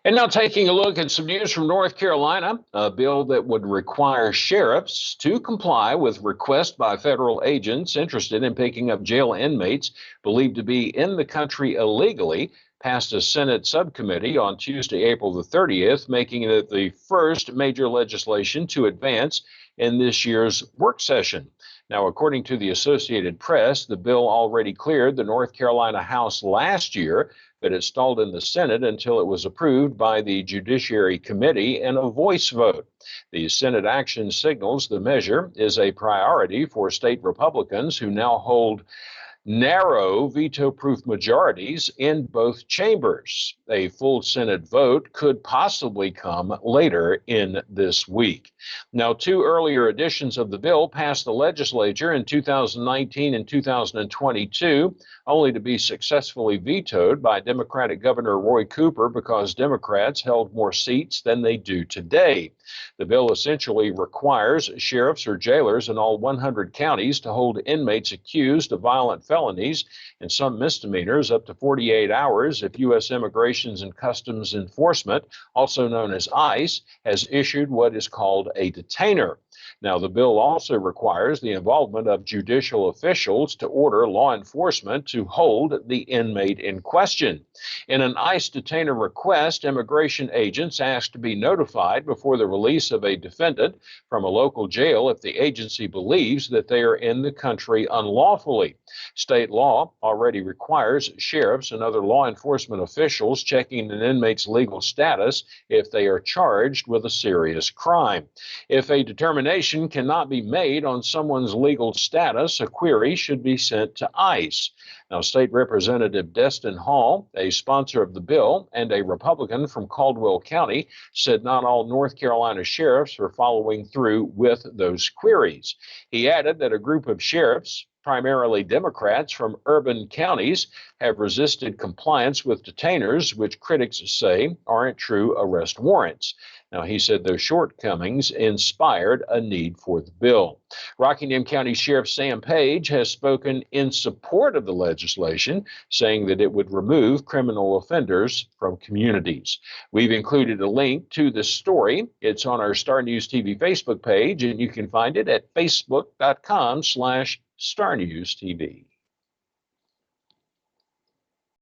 And now taking a look at some news from North Carolina, a bill that would require sheriffs to comply with requests by federal agents interested in picking up jail inmates believed to be in the country illegally passed a Senate subcommittee on Tuesday, April the 30th, making it the first major legislation to advance in this year's work session. Now, according to the Associated Press, the bill already cleared the North Carolina House last year, but it stalled in the Senate until it was approved by the Judiciary Committee in a voice vote. The Senate action signals the measure is a priority for state Republicans who now hold narrow veto-proof majorities in both chambers. A full Senate vote could possibly come later in this week. Now, two earlier editions of the bill passed the legislature in 2019 and 2022, only to be successfully vetoed by Democratic Governor Roy Cooper because Democrats held more seats than they do today. The bill essentially requires sheriffs or jailers in all 100 counties to hold inmates accused of violent felonies and some misdemeanors up to 48 hours if U.S. Immigration and Customs Enforcement, also known as ICE, has issued what is called a detainer. Now, the bill also requires the involvement of judicial officials to order law enforcement to hold the inmate in question. In an ICE detainer request, immigration agents ask to be notified before the release of a defendant from a local jail if the agency believes that they are in the country unlawfully. State law already requires sheriffs and other law enforcement officials checking an inmate's legal status if they are charged with a serious crime. If a determination cannot be made on someone's legal status, a query should be sent to ICE. Now, State Representative Destin Hall, a sponsor of the bill and a Republican from Caldwell County, said not all North Carolina sheriffs are following through with those queries. He added that a group of sheriffs, primarily Democrats from urban counties, have resisted compliance with detainers, which critics say aren't true arrest warrants. Now, he said those shortcomings inspired a need for the bill. Rockingham County Sheriff Sam Page has spoken in support of the legislation, saying that it would remove criminal offenders from communities. We've included a link to this story. It's on our Star News TV Facebook page, and you can find it at facebook.com/StarNewsTV.